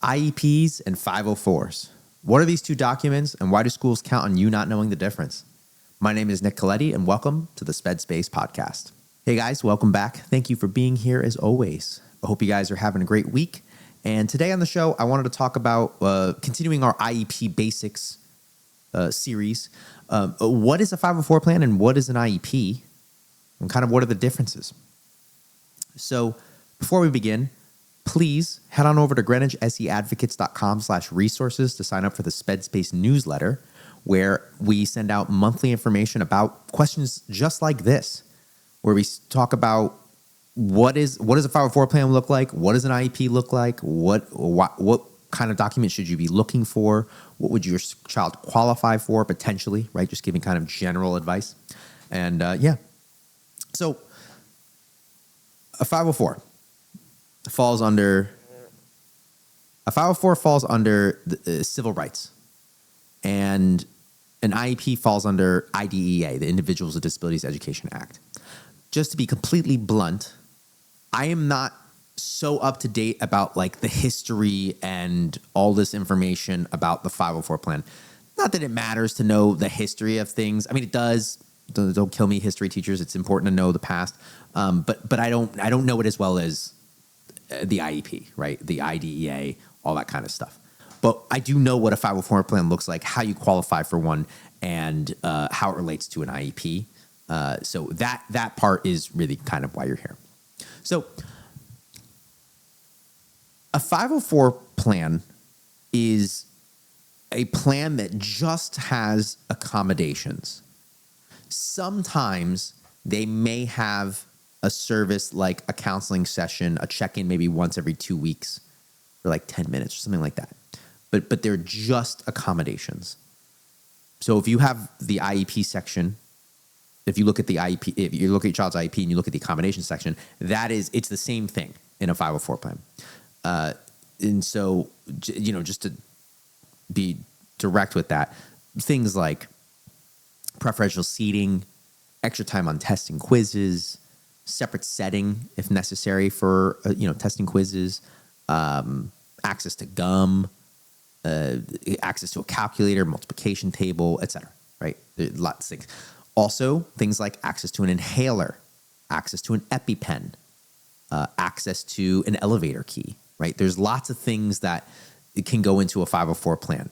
IEPs and 504s. What are these two documents and why do schools count on you not knowing the difference? My name is Nick Coletti and welcome to the Sped Space Podcast. Hey guys, welcome back. Thank you for being here as always. I hope you guys are having a great week. And today on the show, I wanted to talk about continuing our IEP basics series. What is a 504 plan and what is an IEP? And kind of what are the differences? So before we begin, please head on over to greenwichseadvocates.com/resources to sign up for the Sped Space newsletter, where we send out monthly information about questions just like this, where we talk about what does a 504 plan look like? What does an IEP look like? What kind of document should you be looking for? What would your child qualify for potentially, right? Just giving kind of general advice. And so a 504 falls under the civil rights, and an IEP falls under IDEA, the Individuals with Disabilities Education Act. Just to be completely blunt, I am not so up to date about like the history and all this information about the 504 plan. Not that it matters to know the history of things. I mean, it does. Don't kill me, history teachers. It's important to know the past. But I don't know it as well as the IEP, right? The IDEA, all that kind of stuff. But I do know what a 504 plan looks like, how you qualify for one, and how it relates to an IEP. So that part is really kind of why you're here. So a 504 plan is a plan that just has accommodations. Sometimes they may have a service like a counseling session, a check-in maybe once every 2 weeks for like 10 minutes or something like that. But they're just accommodations. So if you have the IEP section, if you look at the IEP, if you look at your child's IEP and you look at the accommodation section, it's the same thing in a 504 plan. And so, just to be direct with that, things like preferential seating, extra time on testing quizzes, separate setting if necessary for testing quizzes, access to gum, access to a calculator, multiplication table, etc. Right? There's lots of things. Also, things like access to an inhaler, access to an EpiPen, access to an elevator key. Right? There's lots of things that can go into a 504 plan.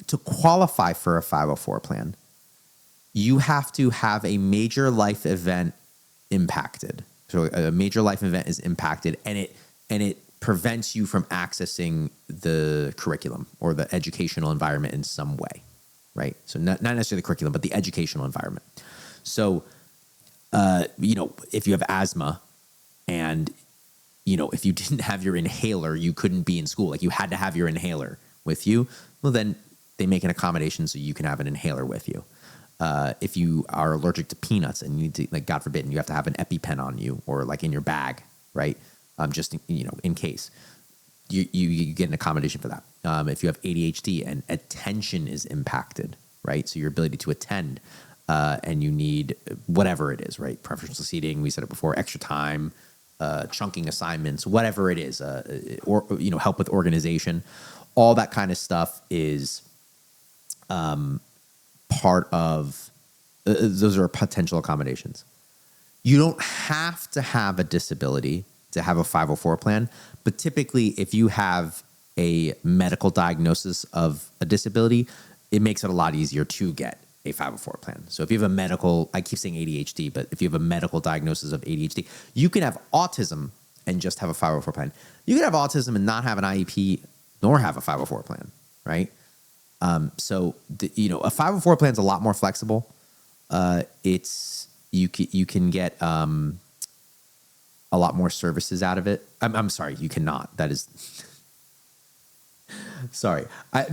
To qualify for a 504 plan, you have to have a major life event impacted. So a major life event is impacted, and it prevents you from accessing the curriculum or the educational environment in some way, right? So not necessarily the curriculum, but the educational environment. So, if you have asthma and, if you didn't have your inhaler, you couldn't be in school. Like you had to have your inhaler with you. Well, then they make an accommodation so you can have an inhaler with you. If you are allergic to peanuts and you need to, like, God forbid, and you have to have an EpiPen on you or like in your bag, right? Just, in case you get an accommodation for that. If you have ADHD and attention is impacted, right? So your ability to attend, and you need whatever it is, right? Preferential seating, we said it before, extra time, chunking assignments, whatever it is, or help with organization, all that kind of stuff is part of those are potential accommodations. You don't have to have a disability to have a 504 plan, but typically if you have a medical diagnosis of a disability, it makes it a lot easier to get a 504 plan. So if you have I keep saying ADHD, but if you have a medical diagnosis of ADHD, you can have autism and just have a 504 plan. You can have autism and not have an IEP nor have a 504 plan, right? So a 504 plan is a lot more flexible. You can get a lot more services out of it. I'm sorry, you cannot. That is sorry. I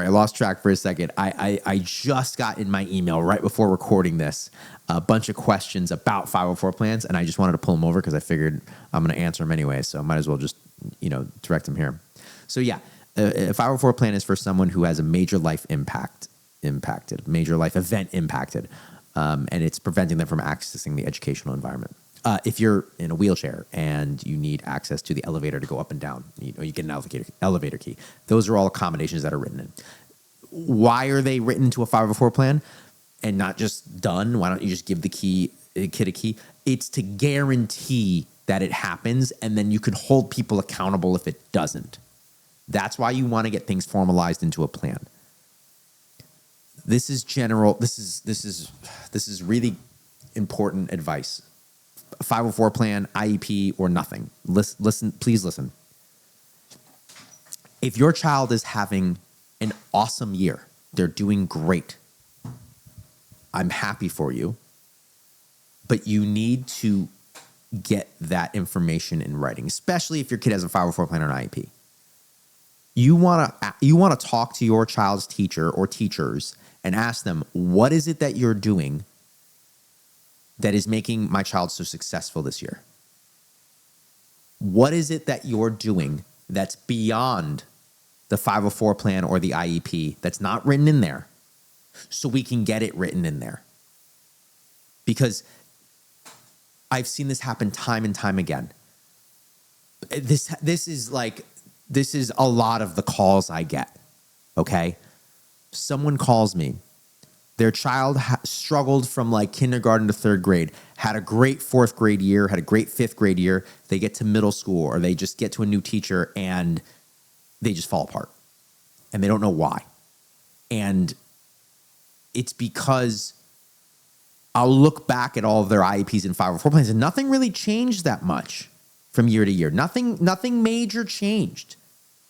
lost track for a second. I just got in my email right before recording this a bunch of questions about 504 plans, and I just wanted to pull them over because I figured I'm going to answer them anyway, so I might as well just direct them here. So yeah, a 504 plan is for someone who has a major life major life event impacted, and it's preventing them from accessing the educational environment. If you're in a wheelchair and you need access to the elevator to go up and down, you get an elevator key. Those are all accommodations that are written in. Why are they written into a 504 plan and not just done? Why don't you just give the kid a key? It's to guarantee that it happens, and then you can hold people accountable if it doesn't. That's why you want to get things formalized into a plan. This is general. This is really important advice. 504 plan, IEP, or nothing. Listen, please listen. If your child is having an awesome year, they're doing great, I'm happy for you, but you need to get that information in writing, especially if your kid has a 504 plan or an IEP. You want to talk to your child's teacher or teachers and ask them, what is it that you're doing that is making my child so successful this year? What is it that you're doing that's beyond the 504 plan or the IEP that's not written in there, so we can get it written in there? Because I've seen this happen time and time again. This is a lot of the calls I get, okay? Someone calls me. Their child struggled from like kindergarten to third grade, had a great fourth grade year, had a great fifth grade year. They get to middle school or they just get to a new teacher and they just fall apart. And they don't know why. And it's because I'll look back at all of their IEPs and 504 plans and nothing really changed that much from year to year. Nothing major changed.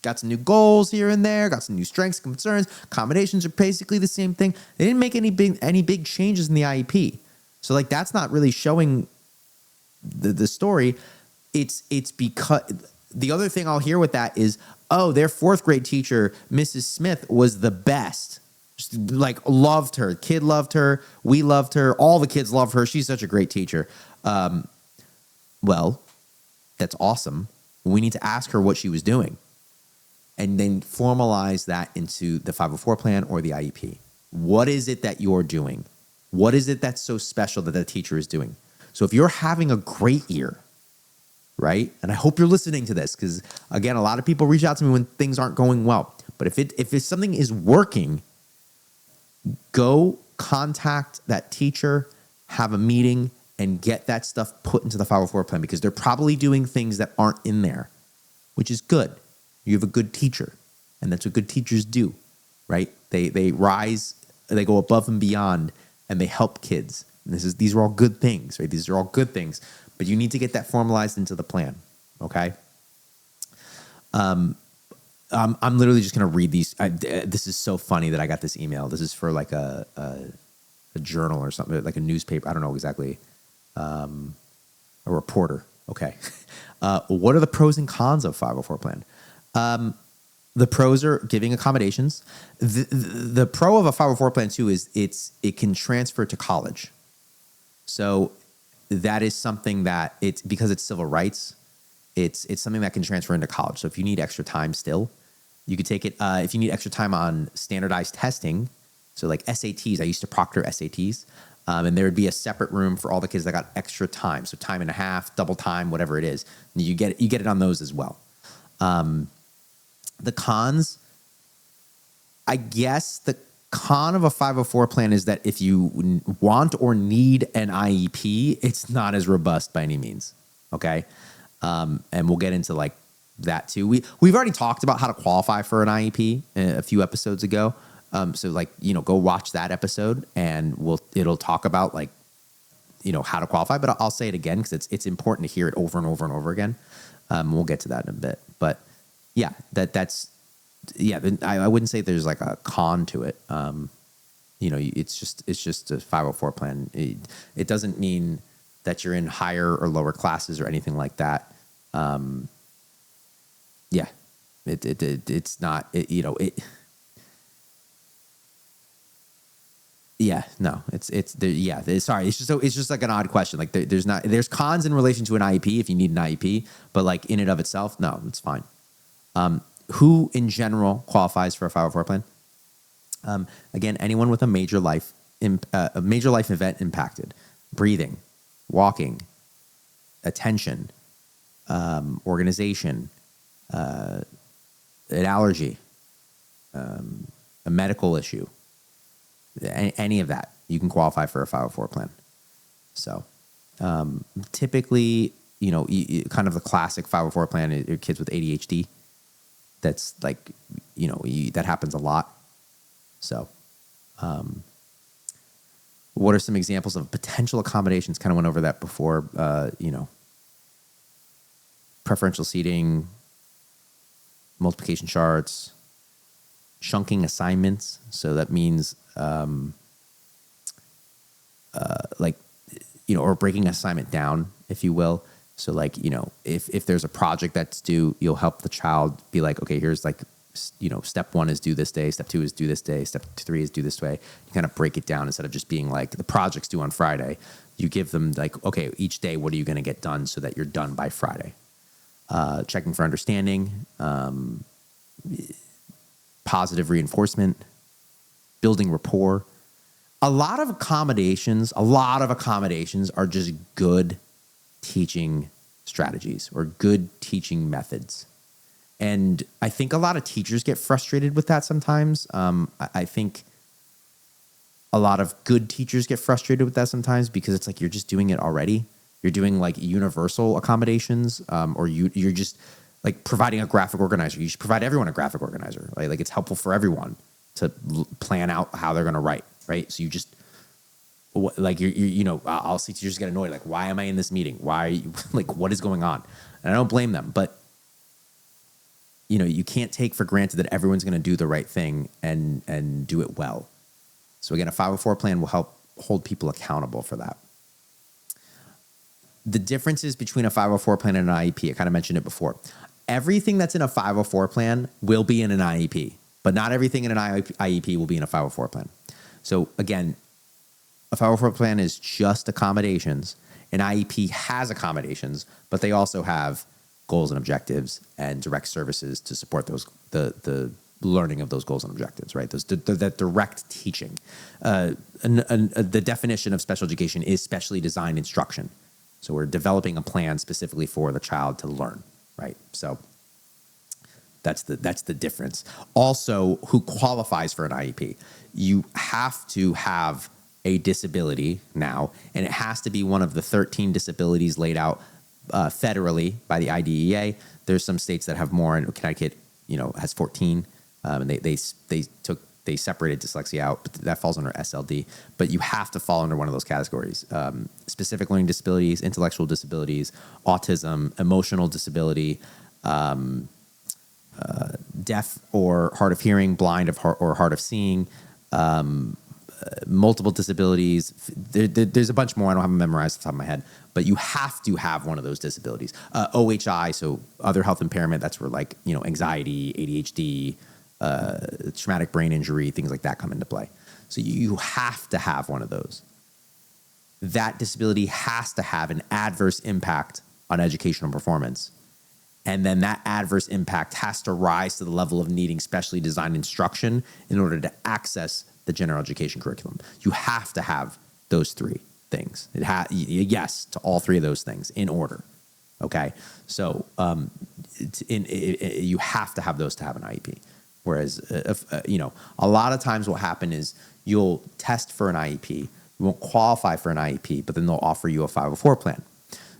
Got some new goals here and there, got some new strengths, concerns. Accommodations are basically the same thing. They didn't make any big changes in the IEP. So like that's not really showing the story. It's because the other thing I'll hear with that is, oh, their fourth grade teacher, Mrs. Smith, was the best. Just like loved her. Kid loved her. We loved her. All the kids loved her. She's such a great teacher. Well, that's awesome. We need to ask her what she was doing and then formalize that into the 504 plan or the IEP. What is it that you're doing? What is it that's so special that the teacher is doing? So if you're having a great year, right? And I hope you're listening to this because, again, a lot of people reach out to me when things aren't going well. But if something is working, go contact that teacher, have a meeting, and get that stuff put into the 504 plan because they're probably doing things that aren't in there, which is good. You have a good teacher, and that's what good teachers do, right? They rise, they go above and beyond, and they help kids. And these are all good things, right? These are all good things, but you need to get that formalized into the plan, okay? I'm literally just going to read these. This is so funny that I got this email. This is for like a journal or something, like a newspaper. I don't know exactly. A reporter. Okay. What are the pros and cons of 504 plan? The pros are giving accommodations. The pro of a 504 plan too is it can transfer to college. So that is something that because it's civil rights, it's something that can transfer into college. So if you need extra time still, you could take it. If you need extra time on standardized testing, so like SATs, I used to proctor SATs, and there would be a separate room for all the kids that got extra time. So time and a half, double time, whatever it is. You get it on those as well. The cons, I guess the con of a 504 plan is that if you want or need an IEP, it's not as robust by any means. Okay. And we'll get into like that too. We've already talked about how to qualify for an IEP a few episodes ago. So like, go watch that episode and it'll talk about like, how to qualify, but I'll say it again because it's important to hear it over and over and over again. We'll get to that in a bit, but yeah, I wouldn't say there's like a con to it. It's just a 504 plan. It doesn't mean that you're in higher or lower classes or anything like that. It's not, yeah, no, sorry. It's just like an odd question. Like there's cons in relation to an IEP if you need an IEP, but like in and of itself, no, it's fine. Who in general qualifies for a 504 plan? Again, anyone with a major life event impacted, breathing, walking, attention, organization, an allergy, a medical issue, any of that, you can qualify for a 504 plan. So typically, kind of the classic 504 plan is kids with ADHD. That's like, that happens a lot. So what are some examples of potential accommodations? Kind of went over that before, preferential seating, multiplication charts, chunking assignments. So that means or breaking an assignment down, if you will. So like, if there's a project that's due, you'll help the child be like, okay, here's like, step 1 is due this day, step 2 is due this day, step 3 is due this way. You kind of break it down instead of just being like, the project's due on Friday. You give them like, okay, each day, what are you going to get done so that you're done by Friday? Checking for understanding, positive reinforcement, building rapport. A lot of accommodations are just good teaching strategies or good teaching methods. And I think a lot of teachers get frustrated with that sometimes. I think a lot of good teachers get frustrated with that sometimes because it's like you're just doing it already. You're doing like universal accommodations, or you're just like providing a graphic organizer. You should provide everyone a graphic organizer. Right? Like it's helpful for everyone to plan out how they're going to write. Right? So you just like I'll see teachers get annoyed. Like, why am I in this meeting? Why are you like, what is going on? And I don't blame them, but you can't take for granted that everyone's going to do the right thing and do it well. So again, a 504 plan will help hold people accountable for that. The differences between a 504 plan and an IEP, I kind of mentioned it before. Everything that's in a 504 plan will be in an IEP, but not everything in an IEP will be in a 504 plan. So again, a 504 plan is just accommodations. An IEP has accommodations, but they also have goals and objectives and direct services to support those, the learning of those goals and objectives, right? That direct teaching. The definition of special education is specially designed instruction. So we're developing a plan specifically for the child to learn, right? So that's the difference. Also, who qualifies for an IEP? You have to have a disability now, and it has to be one of the 13 disabilities laid out federally by the IDEA. There's some states that have more, and Connecticut, has 14, and they separated dyslexia out, but that falls under SLD. But you have to fall under one of those categories: specific learning disabilities, intellectual disabilities, autism, emotional disability, deaf or hard of hearing, blind or hard of seeing, multiple disabilities. There's a bunch more. I don't have them memorized off the top of my head, but you have to have one of those disabilities. OHI, so other health impairment. That's where like, anxiety, ADHD, traumatic brain injury, things like that come into play. So you have to have one of those. That disability has to have an adverse impact on educational performance. And then that adverse impact has to rise to the level of needing specially designed instruction in order to access the general education curriculum. You have to have those three things. Yes to all three of those things in order. Okay, so you have to have those to have an IEP. Whereas, a lot of times what happens is you'll test for an IEP, you won't qualify for an IEP, but then they'll offer you a 504 plan.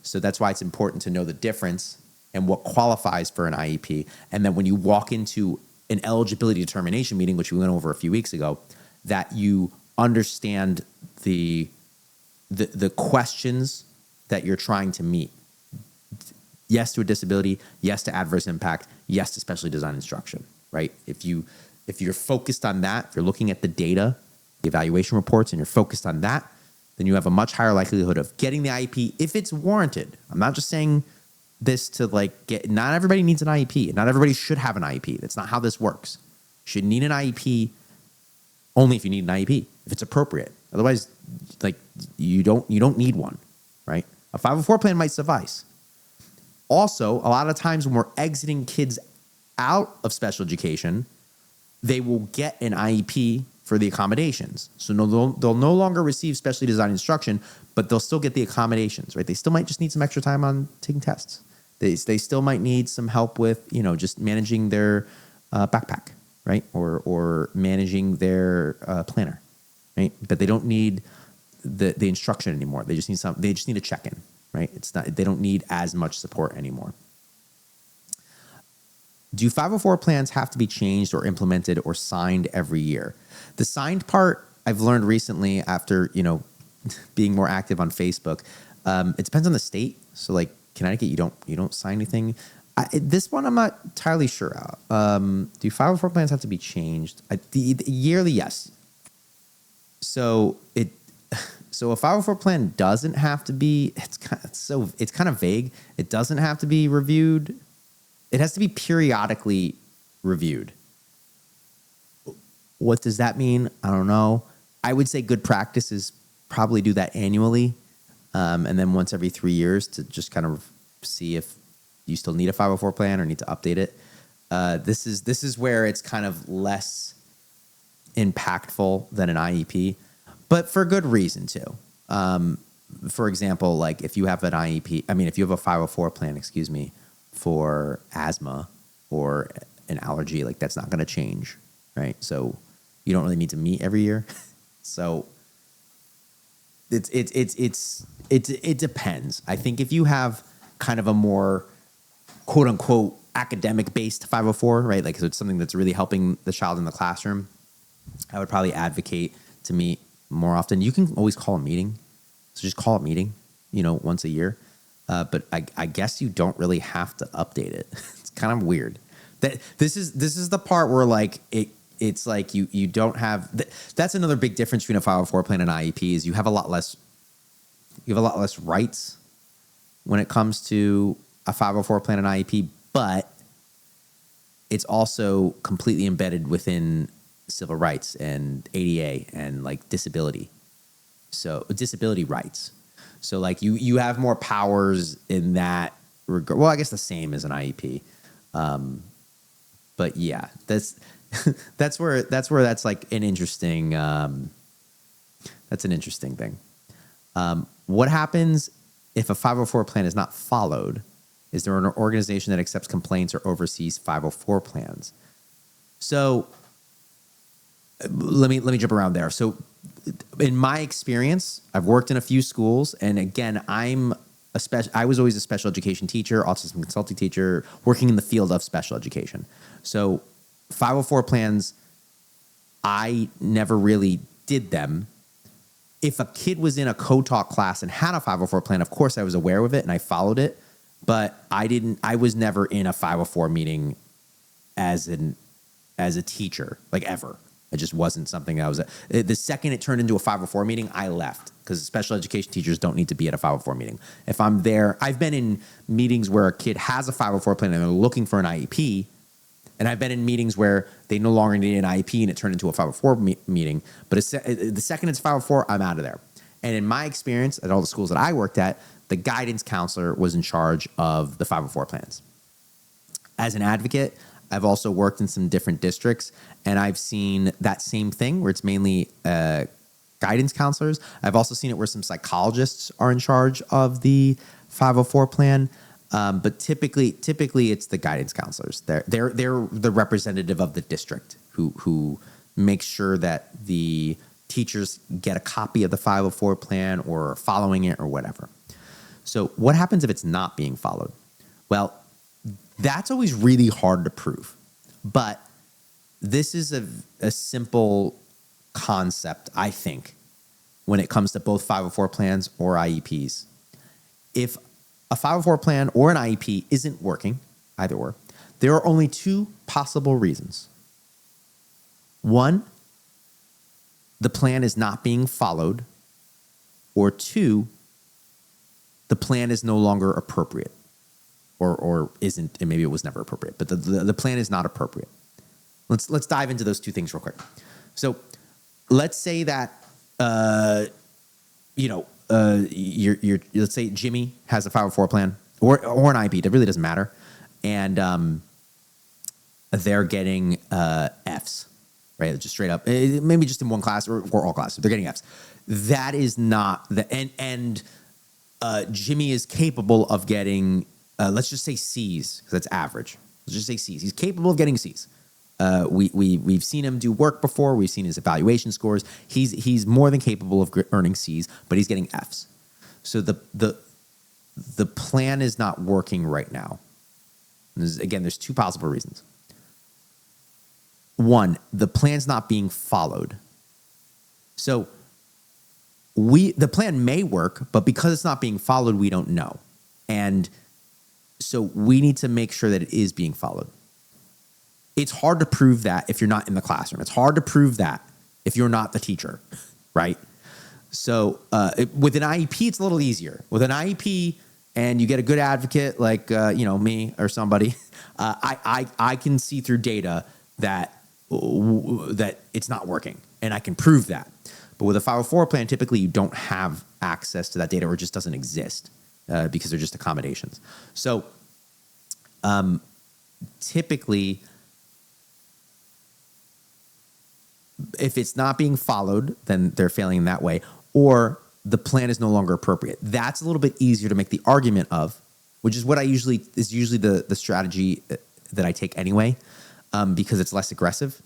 So that's why it's important to know the difference and what qualifies for an IEP. And then when you walk into an eligibility determination meeting, which we went over a few weeks ago, that you understand the questions that you're trying to meet. Yes to a disability, yes to adverse impact, yes to specially designed instruction, right? If you're focused on that, if you're looking at the data, the evaluation reports, and you're focused on that, then you have a much higher likelihood of getting the IEP if it's warranted. I'm not just saying this to not everybody needs an IEP. Not everybody should have an IEP. That's not how this works. You should need an IEP only if you need an IEP, if it's appropriate. Otherwise, you don't need one, right? A 504 plan might suffice. Also, a lot of times when we're exiting kids out of special education, they will get an IEP for the accommodations. So they'll no longer receive specially designed instruction, but they'll still get the accommodations, right? They still might just need some extra time on taking tests. They still might need some help with, just managing their backpack, right? Or managing their planner, right? But they don't need the instruction anymore. They just need a check-in, right? They don't need as much support anymore. Do 504 plans have to be changed or implemented or signed every year? The signed part I've learned recently after, being more active on Facebook. It depends on the state. So like Connecticut, you don't sign anything. This one I'm not entirely sure about. Do 504 plans have to be changed? The yearly, yes. So a 504 plan doesn't have to be. It's kind of vague. It doesn't have to be reviewed. It has to be periodically reviewed. What does that mean? I don't know. I would say good practice is probably do that annually, and then once every 3 years to just kind of see if you still need a 504 plan or need to update it. This is where it's kind of less impactful than an IEP, but for good reason too. For example, like if you have an IEP, if you have a 504 plan, for asthma or an allergy, like that's not going to change, right? So you don't really need to meet every year. So it depends. I think if you have kind of a more quote unquote academic based 504, right? Like so it's something that's really helping the child in the classroom, I would probably advocate to meet more often. You can always call a meeting. So just call a meeting, once a year. But I guess you don't really have to update it. It's kind of weird. This is the part where like it's like you don't have. That's another big difference between a 504 plan and IEP is you have a lot less rights when it comes to a 504 plan and IEP, but it's also completely embedded within civil rights and ADA and like disability. So disability rights. So like you have more powers in that regard. Well, I guess the same as an IEP. But yeah, that's where that's like an interesting that's an interesting thing. What happens if a 504 plan is not followed? Is there an organization that accepts complaints or oversees 504 plans? So let me jump around there. So in my experience, I've worked in a few schools, and again, I was always a special education teacher, autism consulting teacher, working in the field of special education. So 504 plans, I never really did them. If a kid was in a co-taught class and had a 504 plan, of course I was aware of it and I followed it, but I was never in a 504 meeting as a teacher, like ever. It just wasn't something I was. The second it turned into a 504 meeting, I left because special education teachers don't need to be at a 504 meeting. If I'm there, I've been in meetings where a kid has a 504 plan and they're looking for an IEP, and I've been in meetings where they no longer need an IEP and it turned into a 504 meeting. But the second it's 504, I'm out of there. And in my experience at all the schools that I worked at, the guidance counselor was in charge of the 504 plans. As an advocate, I've also worked in some different districts, and I've seen that same thing where it's mainly guidance counselors. I've also seen it where some psychologists are in charge of the 504 plan, but typically it's the guidance counselors. They're the representative of the district who makes sure that the teachers get a copy of the 504 plan or are following it or whatever. So what happens if it's not being followed? Well, that's always really hard to prove, but this is a simple concept, I think, when it comes to both 504 plans or IEPs. If a 504 plan or an IEP isn't working, either or, there are only two possible reasons. One, the plan is not being followed, or two, the plan is no longer appropriate. Or isn't, and maybe it was never appropriate, but the plan is not appropriate. Let's dive into those two things real quick. So let's say that let's say Jimmy has a 504 plan or an IEP. It really doesn't matter, and they're getting Fs, right? Just straight up, maybe just in one class or all classes, they're getting Fs. That is not and Jimmy is capable of getting, let's just say Cs, because that's average. Let's just say Cs. He's capable of getting Cs. We've seen him do work before. We've seen his evaluation scores. He's more than capable of earning Cs, but he's getting Fs. So the plan is not working right now. Again, there's two possible reasons. One, the plan's not being followed. So the plan may work, but because it's not being followed, we don't know. And so we need to make sure that it is being followed. It's hard to prove that if you're not in the classroom. It's hard to prove that if you're not the teacher, right? So with an IEP, it's a little easier. With an IEP, and you get a good advocate like me or somebody, I can see through data that it's not working, and I can prove that. But with a 504 plan, typically you don't have access to that data, or it just doesn't exist because they're just accommodations. So typically, if it's not being followed, then they're failing in that way, or the plan is no longer appropriate. That's a little bit easier to make the argument of, which is what usually the strategy that I take anyway, because it's less aggressive.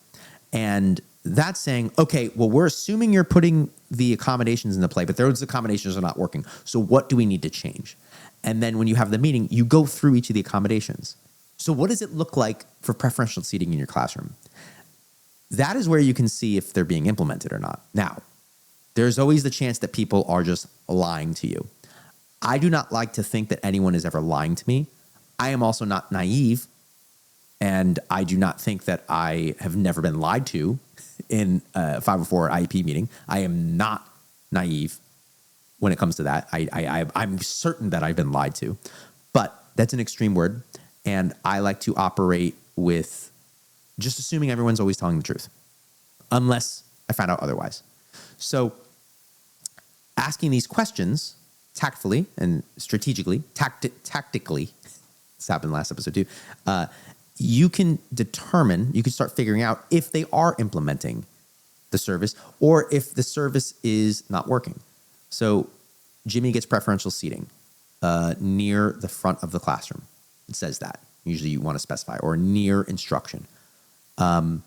And that's saying, okay, well, we're assuming you're putting the accommodations into play, but those accommodations are not working. So what do we need to change? And then when you have the meeting, you go through each of the accommodations. So what does it look like for preferential seating in your classroom? That is where you can see if they're being implemented or not. Now, there's always the chance that people are just lying to you. I do not like to think that anyone is ever lying to me. I am also not naive, and I do not think that I have never been lied to in a 504 IEP meeting. I am not naive when it comes to that. I'm certain that I've been lied to, but that's an extreme word, and I like to operate with just assuming everyone's always telling the truth, unless I find out otherwise. So asking these questions tactfully and strategically, tactically, this happened last episode too, you can start figuring out if they are implementing the service or if the service is not working. So Jimmy gets preferential seating near the front of the classroom. It says that. Usually you want to specify, or near instruction. And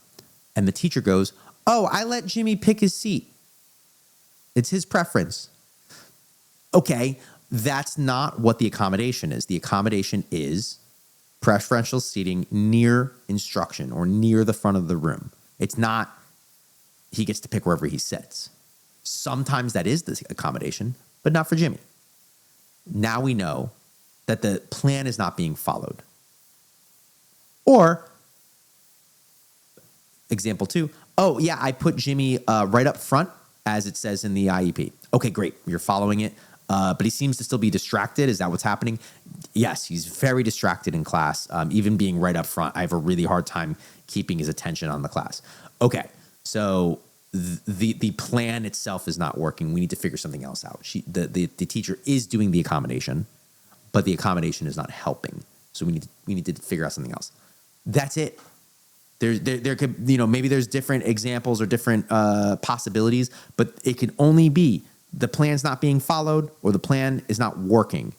the teacher goes, oh, I let Jimmy pick his seat. It's his preference. Okay, that's not what the accommodation is. The accommodation is preferential seating near instruction or near the front of the room. It's not he gets to pick wherever he sits. Sometimes that is the accommodation, but not for Jimmy. Now we know that the plan is not being followed. Or, example 2, oh, yeah, I put Jimmy right up front as it says in the IEP. Okay, great. You're following it. But he seems to still be distracted. Is that what's happening? Yes, he's very distracted in class. Even being right up front, I have a really hard time keeping his attention on the class. Okay, so the plan itself is not working. We need to figure something else out. The teacher is doing the accommodation, but the accommodation is not helping. So we need to figure out something else. That's it. There could, maybe there's different examples or different possibilities, but it can only be the plan's not being followed or the plan is not working,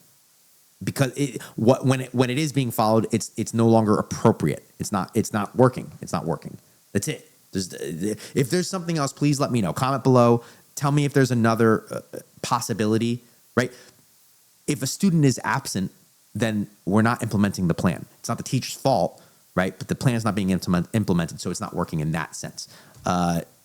because when it is being followed, it's no longer appropriate. It's not working. It's not working. That's it. If there's something else, please let me know. Comment below. Tell me if there's another possibility. Right? If a student is absent, then we're not implementing the plan. It's not the teacher's fault. Right, but the plan is not being implemented, so it's not working in that sense.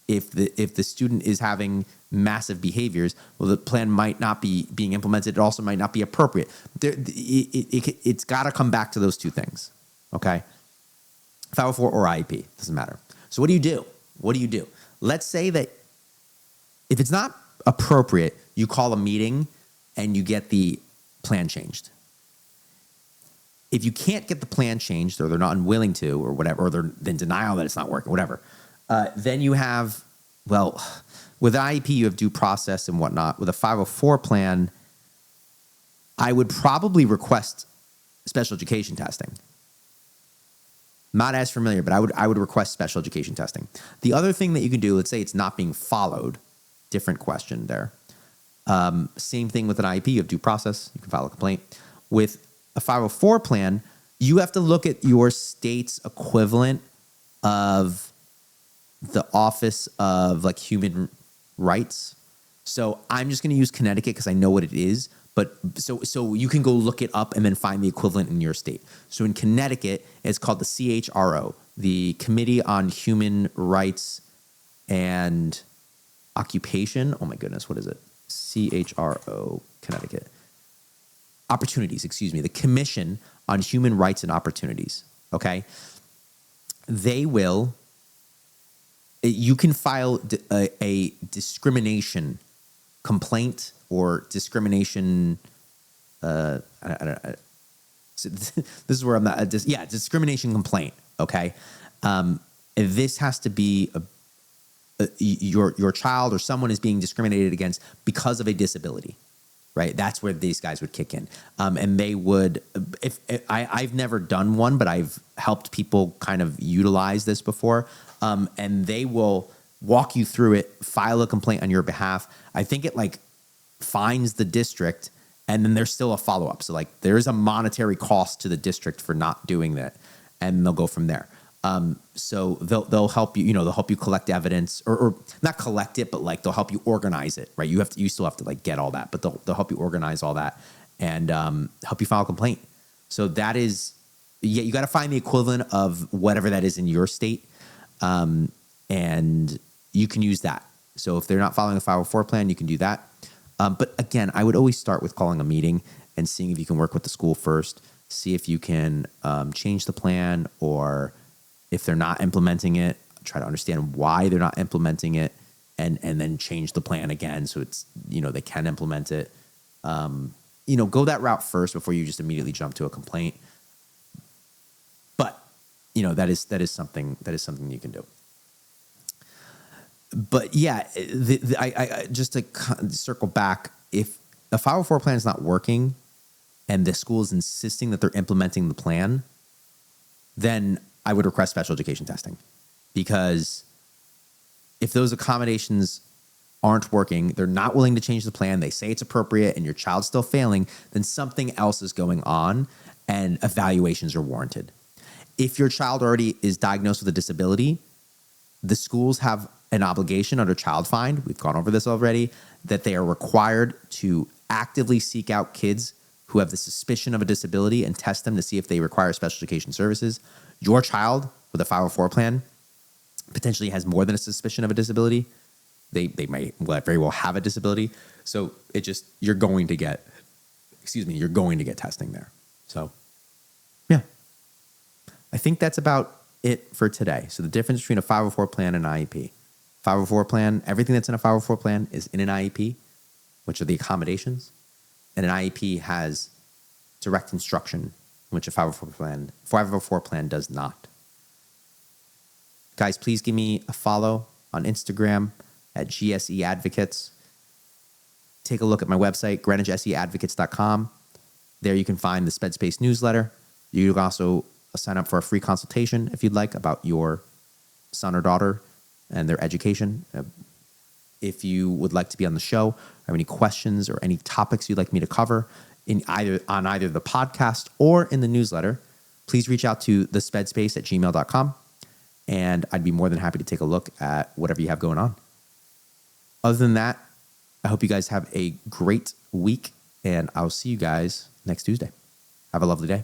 If the student is having massive behaviors, well, the plan might not be being implemented. It also might not be appropriate. It's got to come back to those two things. Okay, 504 or IEP, doesn't matter. So what do you do? What do you do? Let's say that if it's not appropriate, you call a meeting and you get the plan changed. If you can't get the plan changed, or they're not unwilling to, or whatever, or they're in denial that it's not working, whatever, then you have, with IEP, you have due process and whatnot. With a 504 plan, I would probably request special education testing. Not as familiar, but I would request special education testing. The other thing that you can do, let's say it's not being followed, different question there. Same thing with an IEP. You have due process. You can file a complaint. With a 504 plan, you have to look at your state's equivalent of the Office of like Human Rights. So I'm just going to use Connecticut because I know what it is. But so you can go look it up and then find the equivalent in your state. So in Connecticut, it's called the CHRO, the Committee on Human Rights and Occupation. Oh my goodness, what is it? CHRO, Connecticut. Opportunities, excuse me. The Commission on Human Rights and Opportunities. Okay. You can file a discrimination complaint or discrimination. So this is where I'm not. Discrimination complaint. Okay, this has to be your child or someone is being discriminated against because of a disability, right? That's where these guys would kick in, and they would. I've never done one, but I've helped people kind of utilize this before, and they will walk you through it, file a complaint on your behalf. I think it fines the district, and then there's still a follow-up. So there's a monetary cost to the district for not doing that, and they'll go from there. So they'll help you, they'll help you collect evidence or not collect it, but they'll help you organize it, right? You still have to get all that, but they'll help you organize all that and help you file a complaint. So that is, you got to find the equivalent of whatever that is in your state. And you can use that. So if they're not following a 504 plan, you can do that. But again, I would always start with calling a meeting and seeing if you can work with the school first, see if you can change the plan, or if they're not implementing it, try to understand why they're not implementing it, and then change the plan again so it's, they can implement it. Go that route first before you just immediately jump to a complaint. But, that is something you can do. But yeah, I just to circle back, if a 504 plan is not working and the school is insisting that they're implementing the plan, then I would request special education testing. Because if those accommodations aren't working, they're not willing to change the plan, they say it's appropriate, and your child's still failing, then something else is going on and evaluations are warranted. If your child already is diagnosed with a disability, the schools have an obligation under Child Find, we've gone over this already, that they are required to actively seek out kids who have the suspicion of a disability and test them to see if they require special education services. Your child with a 504 plan potentially has more than a suspicion of a disability. They might very well have a disability. So you're going to get testing there. So yeah, I think that's about it for today. So the difference between a 504 plan and an IEP. 504 plan, everything that's in a 504 plan is in an IEP, which are the accommodations. And an IEP has direct instruction, which a 504 plan does not. Guys, please give me a follow on Instagram at GSE Advocates. Take a look at my website, GreenwichSEAdvocates.com. There you can find the Sped Space newsletter. You can also sign up for a free consultation if you'd like about your son or daughter and their education. If you would like to be on the show, or have any questions or any topics you'd like me to cover on either the podcast or in the newsletter, please reach out to thespedspace@gmail.com, and I'd be more than happy to take a look at whatever you have going on. Other than that, I hope you guys have a great week, and I'll see you guys next Tuesday. Have a lovely day.